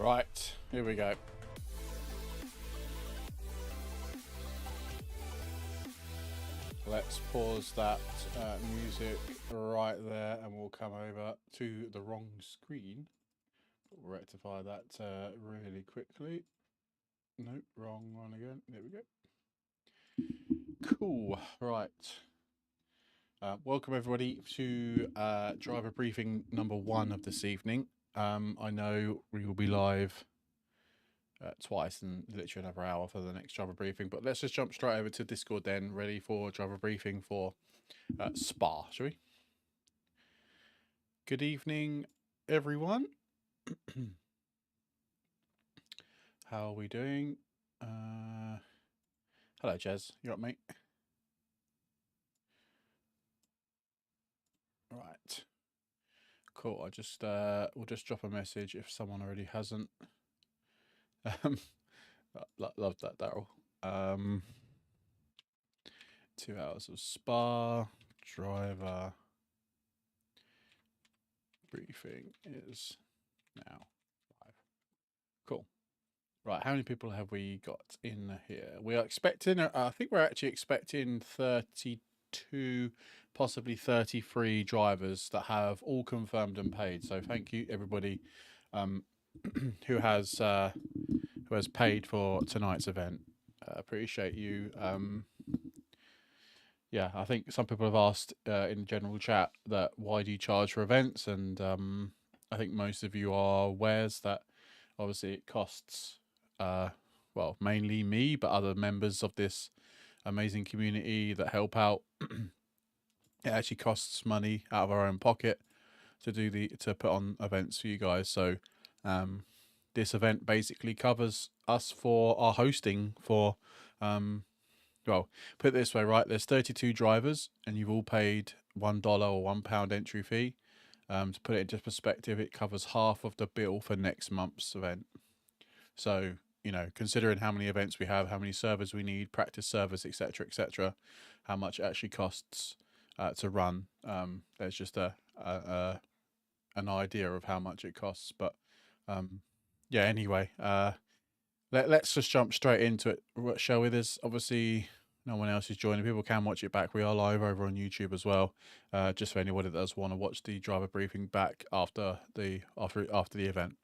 Right, here we go. Let's pause that music right there and we'll come over to the wrong screen. Rectify that really quickly. Nope, wrong one again. There we go. Cool, right. Welcome everybody to driver briefing number 1 of this evening. I know we will be live twice in literally another hour for the next driver briefing, but let's just jump straight over to Discord then, ready for driver briefing for Spa, shall we? Good evening, everyone. How are we doing? Hello, Jez. You up, mate? Right. Cool. I just we'll just drop a message if someone already hasn't. Love that, Daryl. 2 hours of Spa driver briefing is now live. Cool. Right, how many people have we got in here? We are expecting, I think we're actually expecting 32, possibly 33 drivers that have all confirmed and paid. So thank you everybody who has paid for tonight's event. Appreciate you. Yeah, I think some people have asked in general chat that why do you charge for events, and I think most of you are aware that obviously it costs well, mainly me, but other members of this amazing community that help out. It actually costs money out of our own pocket to put on events for you guys. So this event basically covers us for our hosting for well, put it this way, right? There's 32 drivers, and you've all paid $1 or £1 entry fee. To put it into perspective, it covers half of the bill for next month's event. So, you know, considering how many events we have, how many servers we need, practice servers, etc., how much it actually costs to run, there's just an idea of how much it costs. But yeah, anyway, let's just jump straight into it, shall we? There's obviously no one else is joining. People can watch it back. We are live over on YouTube as well. Just for anybody that does want to watch the driver briefing back after the event.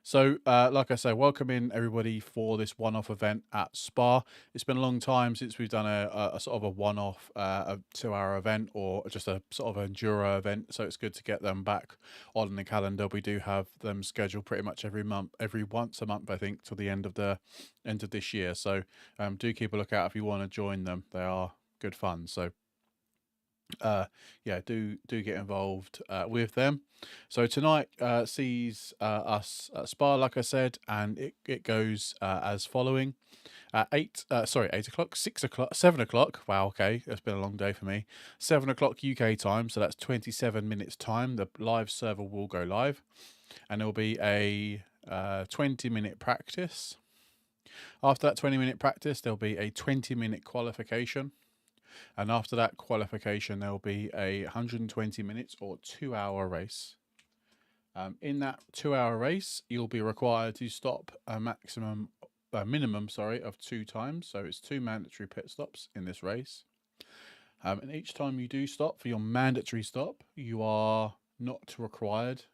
So, like I say, welcome in everybody for this one-off event at Spa. It's been a long time since we've done a sort of a one-off, a 2-hour event or just a sort of enduro event. So it's good to get them back on the calendar. We do have them scheduled pretty much every once a month, I think, till the end of this year. So do keep a lookout if you want to join them. They are good fun. So yeah, do get involved with them. So tonight sees us at Spa, like I said, and it goes as following: 8 o'clock, 6 o'clock, 7 o'clock. Wow, okay, it's been a long day for me. 7 o'clock UK time, so that's 27 minutes time. The live server will go live, and there will be a 20-minute practice. After that 20-minute practice, there'll be a 20-minute qualification. And after that qualification, there will be a 120 minutes or 2-hour race. In that 2-hour race, you'll be required to stop a minimum of 2 times. So it's 2 mandatory pit stops in this race. And each time you do stop for your mandatory stop, you are not required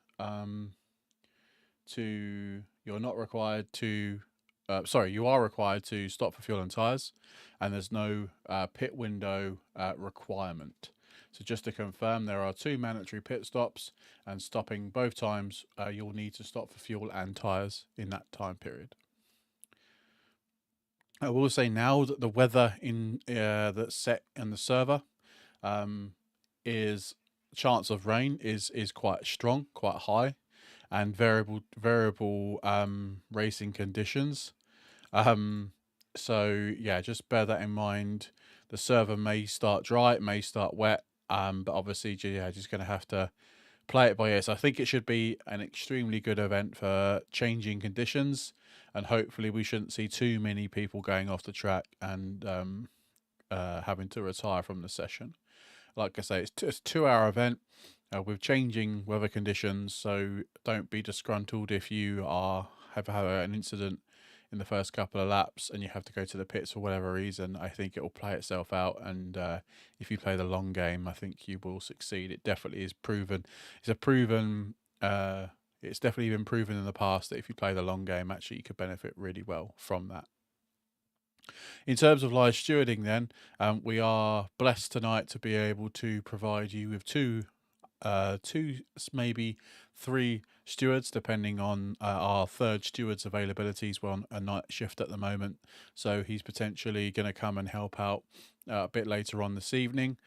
you are required to stop for fuel and tyres, and there's no pit window requirement. So just to confirm, there are 2 mandatory pit stops, and stopping both times, you'll need to stop for fuel and tyres in that time period. I will say now that the weather that's set in the server is chance of rain is quite strong, quite high, and variable racing conditions. So yeah, just bear that in mind. The server may start dry, it may start wet, but obviously, yeah, just going to have to play it by ear. So I think it should be an extremely good event for changing conditions, and hopefully we shouldn't see too many people going off the track and having to retire from the session. Like I say, it's a 2-hour event with changing weather conditions, so don't be disgruntled if you are have had an incident in the first couple of laps and you have to go to the pits for whatever reason, I think it will play itself out. And if you play the long game, I think you will succeed. It definitely is proven. It's a proven. It's definitely been proven in the past that if you play the long game, actually you could benefit really well from that. In terms of live stewarding, then, we are blessed tonight to be able to provide you with two, maybe three stewards, depending on our third steward's availabilities. We're on a night shift at the moment, so he's potentially going to come and help out a bit later on this evening.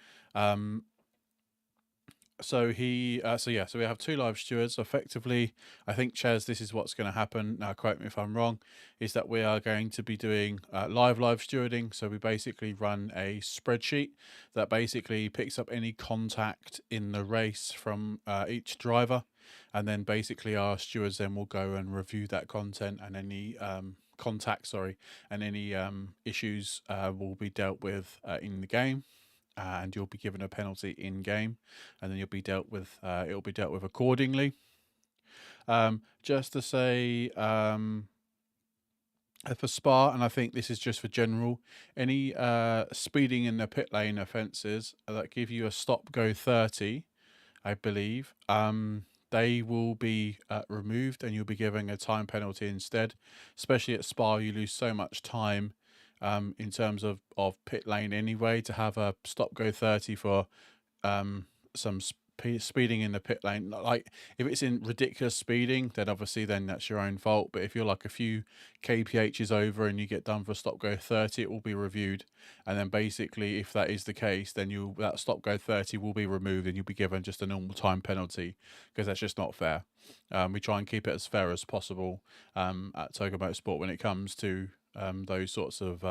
So we have two live stewards. Effectively, I think, Chaz, this is what's going to happen. Now, quote me if I'm wrong. Is that we are going to be doing live stewarding. So we basically run a spreadsheet that basically picks up any contact in the race from each driver, and then basically our stewards then will go and review that content and any and any issues will be dealt with in the game. And you'll be given a penalty in game, and then you'll be dealt with. It will be dealt with accordingly. Just to say, for Spa, and I think this is just for general, any speeding in the pit lane offences that give you a stop go 30, I believe, they will be removed, and you'll be given a time penalty instead. Especially at Spa, you lose so much time. In terms of pit lane anyway, to have a stop go 30 for some speeding in the pit lane. Like, if it's in ridiculous speeding, then obviously then that's your own fault. But if you're like a few kph's over and you get done for stop go 30, it will be reviewed. And then basically, if that is the case, then that stop go 30 will be removed and you'll be given just a normal time penalty, because that's just not fair. We try and keep it as fair as possible at Togo Motorsport when it comes to those sorts of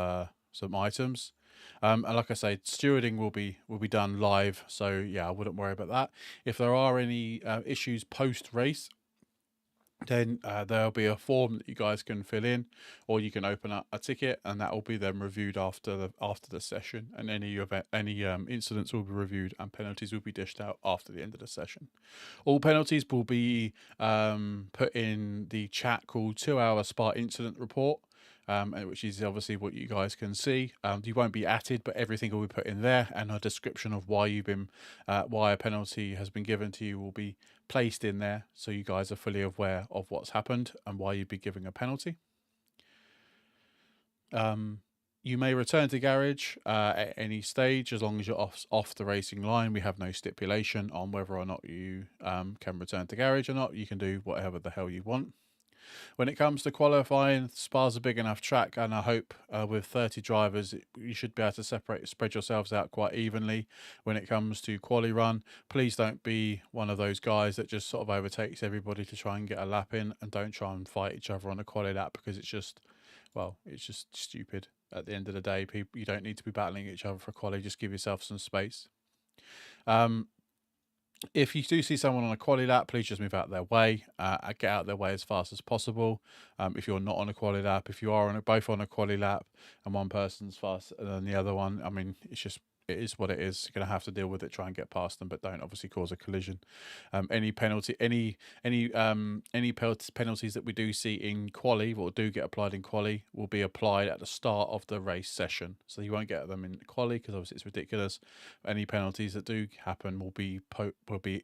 some items. And like I say, stewarding will be done live, so yeah, I wouldn't worry about that. If there are any issues post race, then there'll be a form that you guys can fill in, or you can open up a ticket, and that will be then reviewed after the session. And any incidents will be reviewed, and penalties will be dished out after the end of the session. All penalties will be put in the chat called 2-hour Spa incident report. Which is obviously what you guys can see. You won't be added, but everything will be put in there, and a description of why a penalty has been given to you will be placed in there, so you guys are fully aware of what's happened and why you'd be giving a penalty. You may return to garage at any stage as long as you're off the racing line. We have no stipulation on whether or not you can return to garage or not. You can do whatever the hell you want. When it comes to qualifying, Spa's a big enough track, and I hope with 30 drivers, you should be able to spread yourselves out quite evenly when it comes to quali run. Please don't be one of those guys that just sort of overtakes everybody to try and get a lap in, and don't try and fight each other on a quali lap, because it's just stupid. At the end of the day, you don't need to be battling each other for quali. Just give yourself some space. If you do see someone on a quali lap, please just move out their way. Get out their way as fast as possible. If you're not on a quali lap, if you are both on a quali lap and one person's faster than the other one, I mean, it is what it is. You're going to have to deal with it, try and get past them, but don't obviously cause a collision. Any penalties that we do see in quali, or do get applied in quali, will be applied at the start of the race session. So you won't get them in quali, because obviously it's ridiculous. Any penalties that do happen will be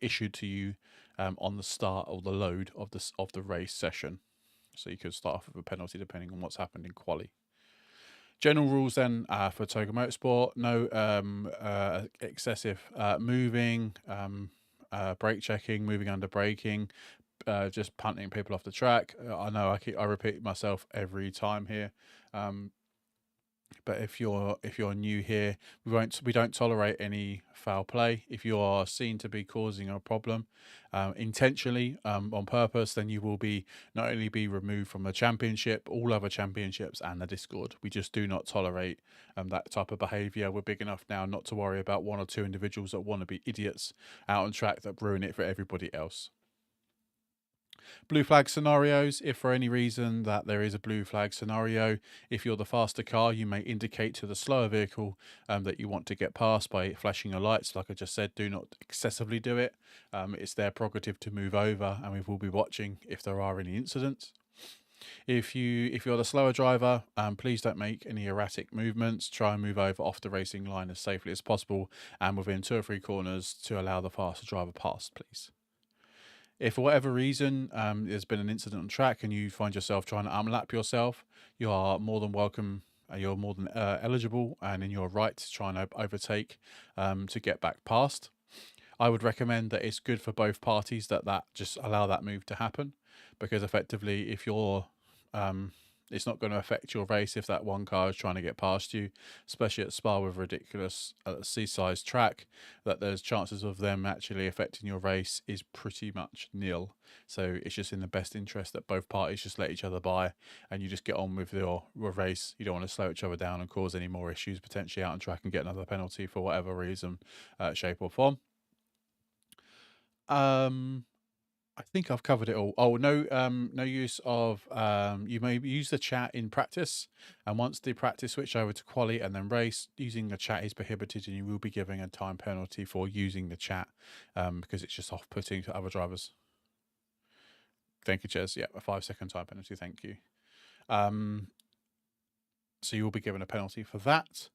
issued to you on the start or the load of the race session. So you could start off with a penalty depending on what's happened in quali. General rules then for Togo Motorsport: no excessive moving, brake checking, moving under braking, just punting people off the track. I know I repeat myself every time here, but if you're new here, we don't tolerate any foul play. If you are seen to be causing a problem intentionally, on purpose, then you will not only be removed from the championship, all other championships, and the Discord. We just do not tolerate that type of behaviour. We're big enough now not to worry about one or two individuals that want to be idiots out on track that ruin it for everybody else. Blue flag scenarios: if for any reason that there is a blue flag scenario, if you're the faster car, you may indicate to the slower vehicle that you want to get past by flashing your lights. Like I just said, do not excessively do it. It's their prerogative to move over, and we will be watching if there are any incidents. If you're the slower driver, please don't make any erratic movements. Try and move over off the racing line as safely as possible and within 2 or 3 corners to allow the faster driver past, please. If for whatever reason there's been an incident on track and you find yourself trying to unlap yourself, you are more than welcome. You're more than eligible and in your right to try and overtake to get back past. I would recommend that it's good for both parties that just allow that move to happen, because effectively, if you're it's not going to affect your race if that one car is trying to get past you, especially at Spa with a ridiculous C-sized track, that there's chances of them actually affecting your race is pretty much nil. So it's just in the best interest that both parties just let each other by and you just get on with your race. You don't want to slow each other down and cause any more issues potentially out on track and get another penalty for whatever reason, shape or form. I think I've covered it all. Oh, no use of you may use the chat in practice, and once the practice switch over to quali and then race, using the chat is prohibited, and you will be giving a time penalty for using the chat because it's just off-putting to other drivers. Thank you, Ches. Yeah, a 5-second time penalty. Thank you. So you will be given a penalty for that.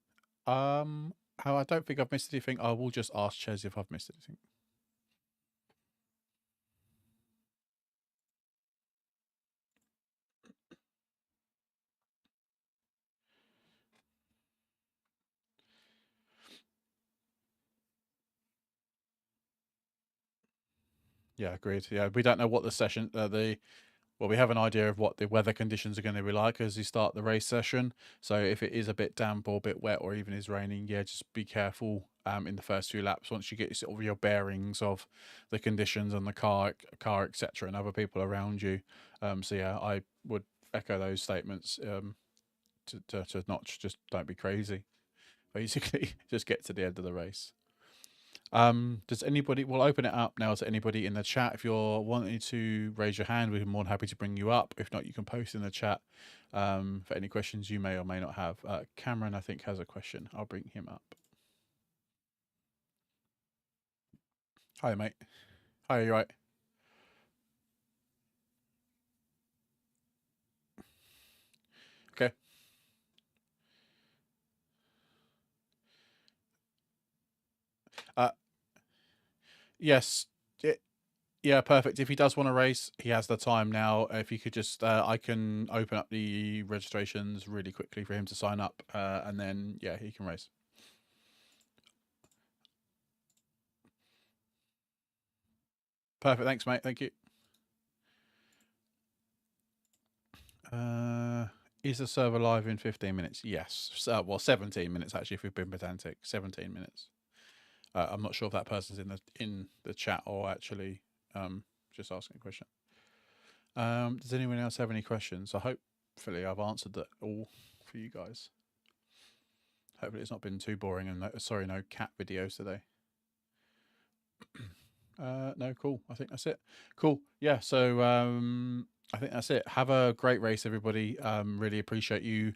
I don't think I've missed anything. I will just ask Ches if I've missed anything. Yeah, agreed. Yeah, we don't know what the session, well, we have an idea of what the weather conditions are going to be like as you start the race session. So if it is a bit damp or a bit wet or even is raining, yeah, just be careful in the first few laps once you get sort of your bearings of the conditions and the car, etc., and other people around you. So yeah, I would echo those statements to not just don't be crazy. Basically, just get to the end of the race. Does anybody, we'll open it up now to anybody in the chat. If you're wanting to raise your hand, we're more than happy to bring you up. If not, you can post in the chat for any questions you may or may not have. Cameron, I think, has a question. I'll bring him up. Hi, mate. Hi, are you right? Okay. Yes. Yeah, perfect. If he does want to race, he has the time now. If you could just, I can open up the registrations really quickly for him to sign up, and then, yeah, he can race. Perfect. Thanks, mate. Thank you. Is the server live in 15 minutes? Yes. Well, 17 minutes, actually, if we've been pedantic. 17 minutes. I'm not sure if that person's in the chat or actually just asking a question. Does anyone else have any questions? Hopefully I've answered that all for you guys. Hopefully it's not been too boring and no cat videos today. No, cool. I think that's it. Cool. Yeah, so I think that's it. Have a great race, everybody. Really appreciate you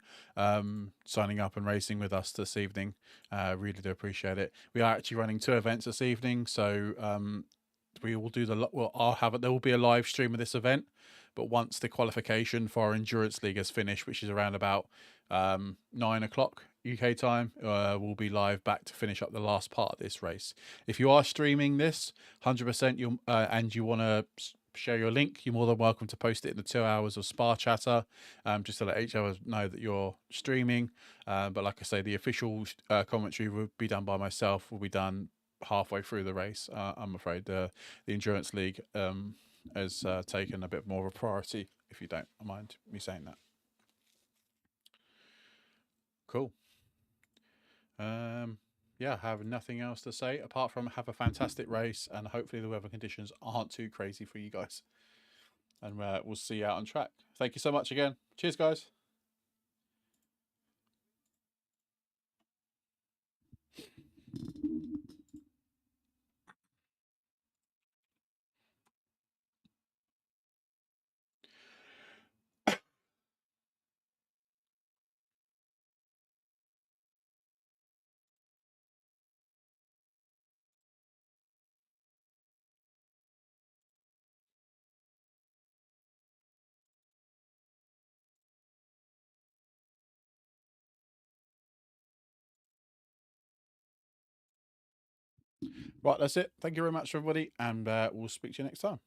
signing up and racing with us this evening. Really do appreciate it. We are actually running 2 events this evening, so we will do there will be a live stream of this event, but once the qualification for our endurance league has finished, which is around about 9 o'clock UK time, we'll be live back to finish up the last part of this race. If you are streaming this 100% and you want to share your link, you're more than welcome to post it in the 2 hours of Spa Chatter, just to let each other know that you're streaming. But like I say, the official commentary will be done by myself, will be done halfway through the race. I'm afraid the endurance league has taken a bit more of a priority, if you don't mind me saying that. Cool. Yeah, I have nothing else to say apart from have a fantastic race, and hopefully the weather conditions aren't too crazy for you guys. And we'll see you out on track. Thank you so much again. Cheers, guys. Right, that's it. Thank you very much, everybody, and we'll speak to you next time.